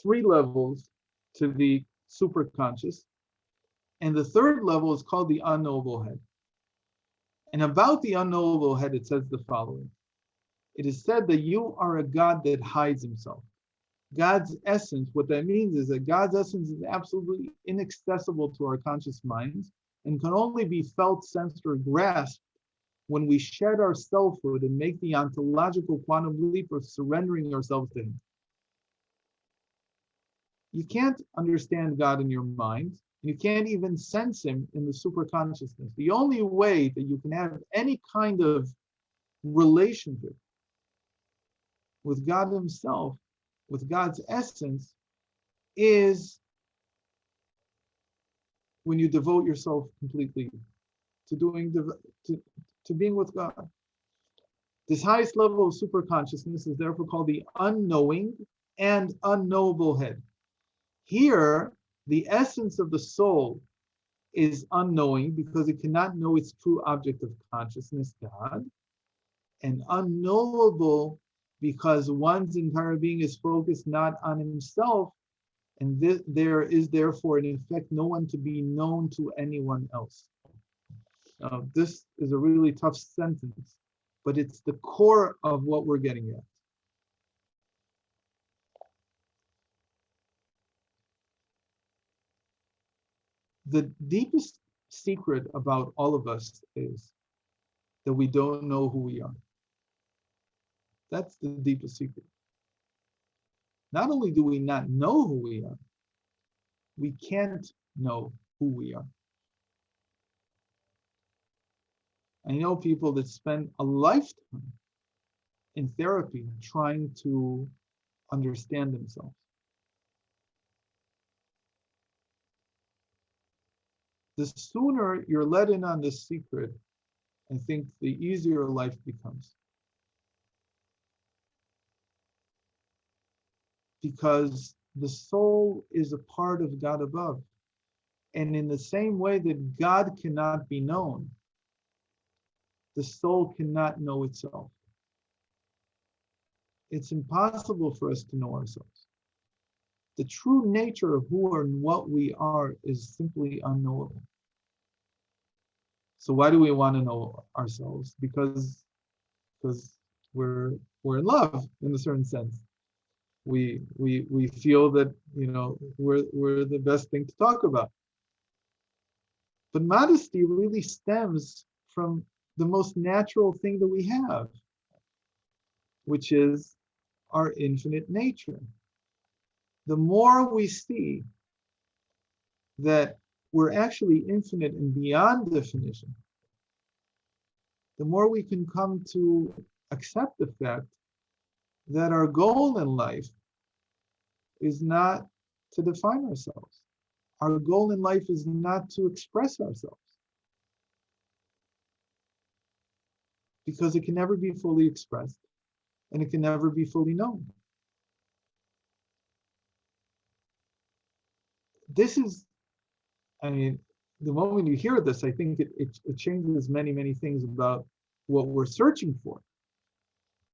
A: 3 levels to the superconscious, and the 3rd level is called the unknowable head. And about the unknowable head, it says the following. It is said that you are a God that hides himself. God's essence, what that means is that God's essence is absolutely inaccessible to our conscious minds and can only be felt, sensed, or grasped when we shed our selfhood and make the ontological quantum leap of surrendering ourselves to him. You can't understand God in your mind. You can't even sense him in the superconsciousness. The only way that you can have any kind of relationship with God himself, with God's essence, is when you devote yourself completely to being with God. This highest level of superconsciousness is therefore called the unknowing and unknowable head. Here, the essence of the soul is unknowing because it cannot know its true object of consciousness, God, and unknowable because one's entire being is focused not on himself, and there is therefore in effect no one to be known to anyone else. Now, this is a really tough sentence, but it's the core of what we're getting at. The deepest secret about all of us is that we don't know who we are. That's the deepest secret. Not only do we not know who we are, we can't know who we are. I know people that spend a lifetime in therapy trying to understand themselves. The sooner you're let in on this secret, I think the easier life becomes. Because the soul is a part of God above. And in the same way that God cannot be known, the soul cannot know itself. It's impossible for us to know ourselves. The true nature of who and what we are is simply unknowable. So why do we want to know ourselves? Because we're in love in a certain sense. We feel that we're the best thing to talk about. But modesty really stems from the most natural thing that we have, which is our infinite nature. The more we see that we're actually infinite and beyond definition, the more we can come to accept the fact that our goal in life is not to define ourselves. Our goal in life is not to express ourselves, because it can never be fully expressed and it can never be fully known. This is, the moment you hear this, I think it changes many, many things about what we're searching for.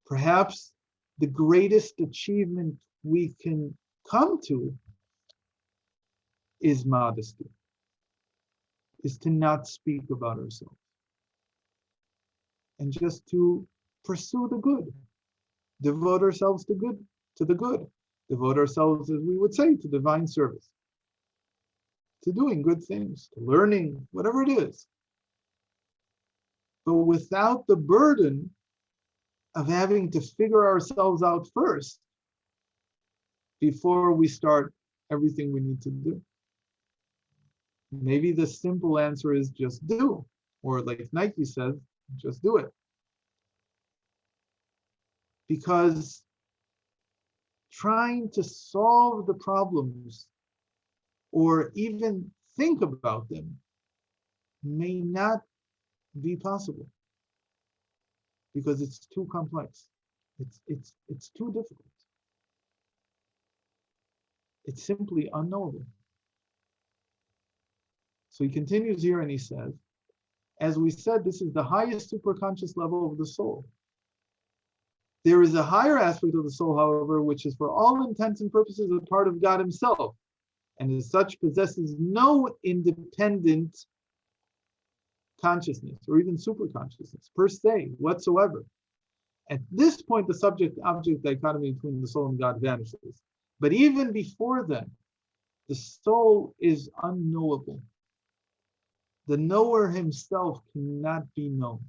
A: Perhaps the greatest achievement we can come to is modesty, is to not speak about ourselves and just to pursue the good, devote ourselves to the good, devote ourselves, as we would say, to divine service, to doing good things, to learning, whatever it is. but without the burden of having to figure ourselves out first before we start everything we need to do. Maybe the simple answer is just do, or like Nike says, just do it. Because trying to solve the problems or even think about them may not be possible because it's too complex. It's too difficult. It's simply unknowable. So he continues here and he says, as we said, this is the highest superconscious level of the soul. There is a higher aspect of the soul, however, which is for all intents and purposes a part of God himself, and as such possesses no independent consciousness or even superconsciousness per se whatsoever. At this point, the subject-object dichotomy between the soul and God vanishes. But even before then, the soul is unknowable. The knower himself cannot be known.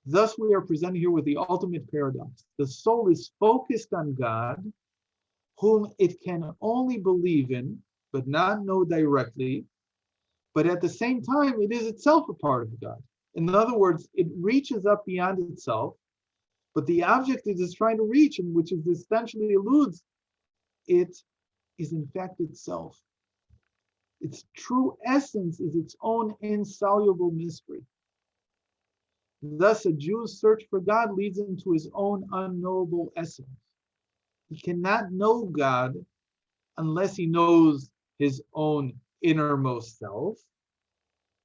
A: Thus, we are presented here with the ultimate paradox. The soul is focused on God, whom it can only believe in, but not know directly. But at the same time, it is itself a part of God. In other words, it reaches up beyond itself, but the object it is trying to reach, and which is essentially eludes, it is in fact itself. Its true essence is its own insoluble mystery. Thus, a Jew's search for God leads him to his own unknowable essence. He cannot know God unless he knows his own innermost self.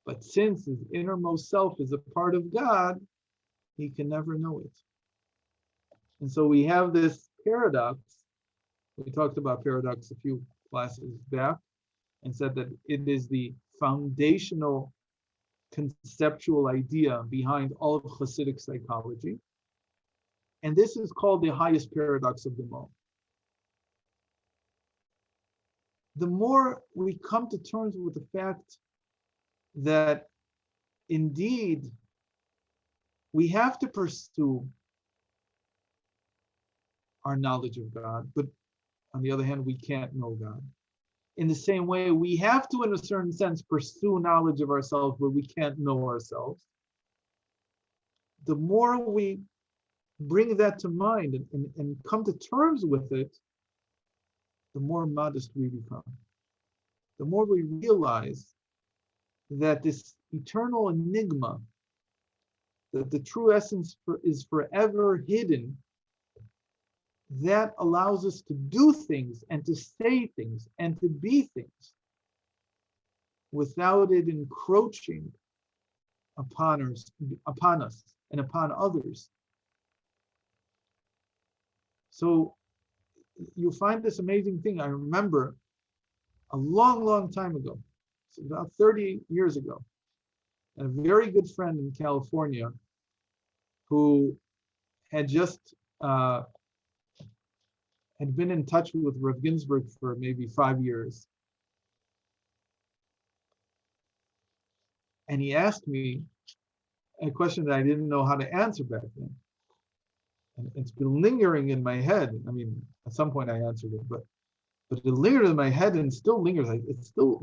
A: But since his innermost self is a part of God, he can never know it. And so we have this paradox. We talked about paradox a few classes back and said that it is the foundational conceptual idea behind all of Hasidic psychology. And this is called the highest paradox of them all. The more we come to terms with the fact that indeed we have to pursue our knowledge of God, but on the other hand, we can't know God. In the same way, we have to, in a certain sense, pursue knowledge of ourselves, but we can't know ourselves. The more we bring that to mind and come to terms with it, the more modest we become. The more we realize that this eternal enigma, that the true essence is forever hidden, that allows us to do things and to say things and to be things without it encroaching upon us and upon others. So you find this amazing thing. I remember a long, long time ago, so about 30 years ago, a very good friend in California who had just had been in touch with Rabbi Ginzburg for maybe 5 years. And he asked me a question that I didn't know how to answer back then. And it's been lingering in my head. I mean, at some point I answered it, but it lingered in my head and still lingers. Like it still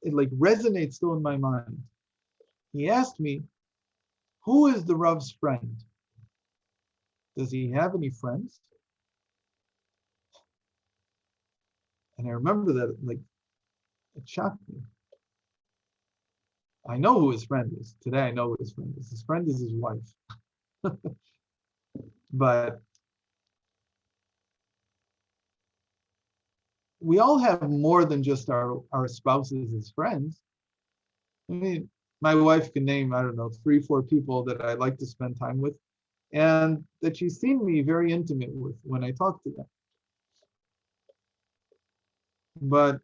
A: it like resonates still in my mind. He asked me, who is the Rav's friend? Does he have any friends? And I remember that, like, it shocked me. I know who his friend is. Today I know who his friend is. His friend is his wife. But we all have more than just our spouses as friends. I mean, my wife can name, I don't know, 3, 4 people that I like to spend time with and that she's seen me very intimate with when I talk to them. But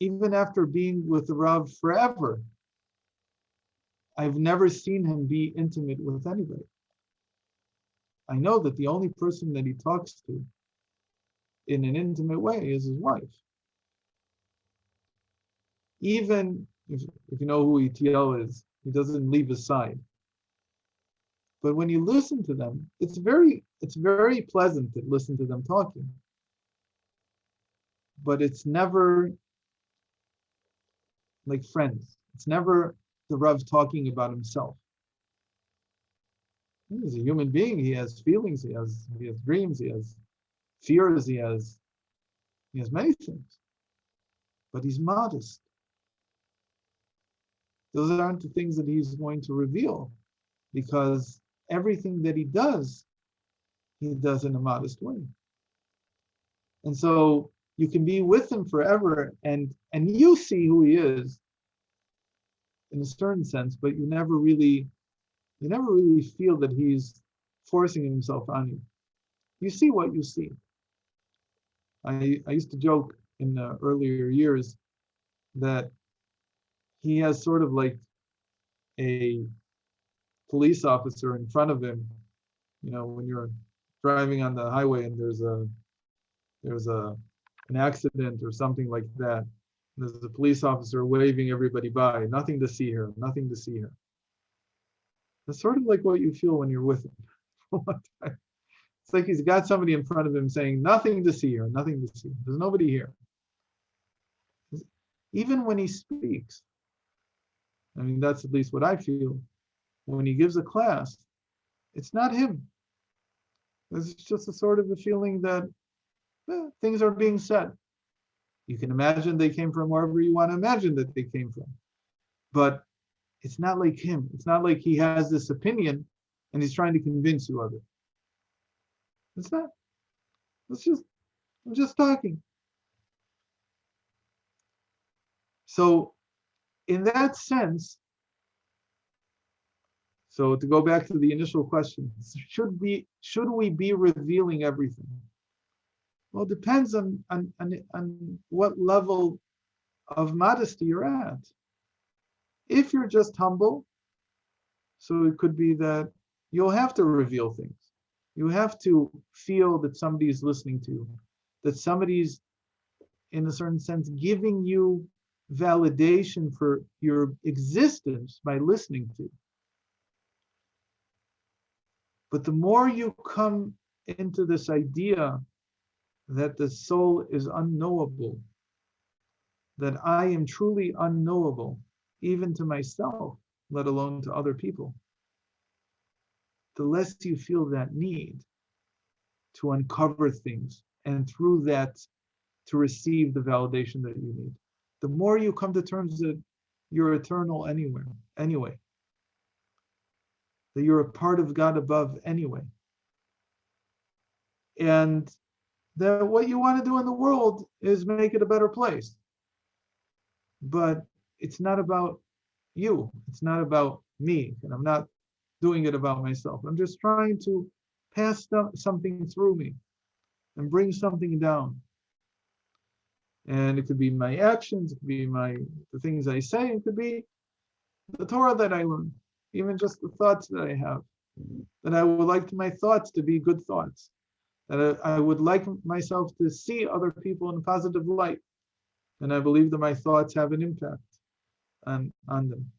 A: even after being with the Rav forever, I've never seen him be intimate with anybody. I know that the only person that he talks to in an intimate way is his wife. Even if you know who ETL is, he doesn't leave his side. But when you listen to them, it's very pleasant to listen to them talking. But it's never like friends. It's never the Rav talking about himself. He's a human being. He has feelings. He has dreams. He has fears. He has many things. But he's modest. Those aren't the things that he's going to reveal, because everything that he does in a modest way. And so you can be with him forever, and you see who he is in a certain sense, but you never really feel that he's forcing himself on you. You see what you see. I used to joke in the earlier years that he has sort of like a police officer in front of him. You know, when you're driving on the highway and there's an accident or something like that, there's a police officer waving everybody by. Nothing to see here. Nothing to see here. That's sort of like what you feel when you're with him. It's like he's got somebody in front of him saying, nothing to see here, nothing to see. There's nobody here. Even when he speaks, I mean, that's at least what I feel. When he gives a class, it's not him. It's just a sort of a feeling that things are being said. You can imagine they came from wherever you want to imagine that they came from. But it's not like him. It's not like he has this opinion and he's trying to convince you of it. It's not. I'm just talking. So in that sense, so to go back to the initial question, should we be revealing everything? Well, it depends on what level of modesty you're at. If you're just humble, so it could be that you'll have to reveal things. You have to feel that somebody's listening to you, that somebody's, in a certain sense, giving you validation for your existence by listening to you. But the more you come into this idea that the soul is unknowable, that I am truly unknowable, even to myself, let alone to other people, the less you feel that need to uncover things and through that to receive the validation that you need. The more you come to terms that you're eternal anyway, that you're a part of God above anyway. And that what you want to do in the world is make it a better place. But it's not about you. It's not about me. And I'm not doing it about myself. I'm just trying to pass something through me and bring something down. And it could be my actions, it could be the things I say, it could be the Torah that I learn, even just the thoughts that I have, that I would like my thoughts to be good thoughts, that I would like myself to see other people in a positive light. And I believe that my thoughts have an impact on them,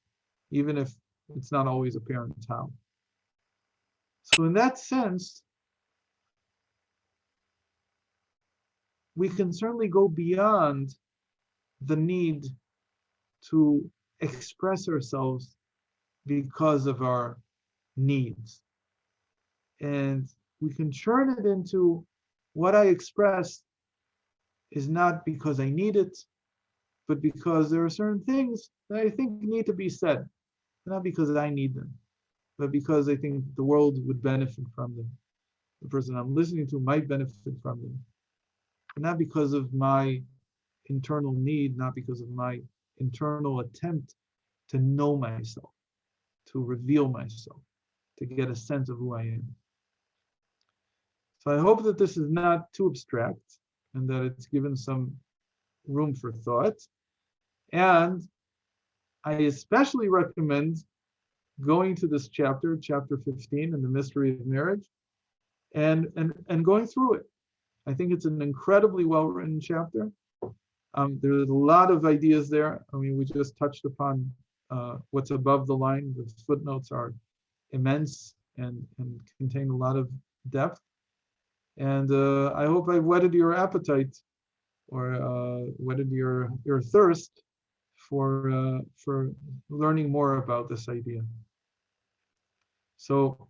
A: even if it's not always apparent how. So in that sense, we can certainly go beyond the need to express ourselves because of our needs. And we can turn it into what I express is not because I need it, but because there are certain things that I think need to be said, not because I need them, but because I think the world would benefit from them. The person I'm listening to might benefit from them. But not because of my internal need, not because of my internal attempt to know myself, to reveal myself, to get a sense of who I am. So I hope that this is not too abstract and that it's given some room for thought. And I especially recommend going to this chapter 15 in the mystery of marriage, and going through it. I think it's an incredibly well-written chapter. There's a lot of ideas there. I mean, we just touched upon what's above the line. The footnotes are immense and contain a lot of depth. And I hope I've whetted your appetite or whetted your thirst for learning more about this idea. So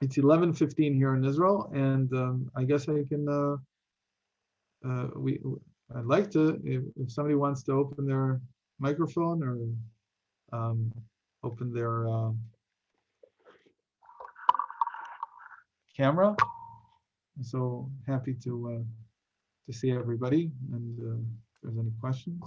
A: it's 11:15 here in Israel, and I guess I can. I'd like to, if somebody wants to open their microphone or open their camera. I'm so happy to see everybody, and if there's any questions.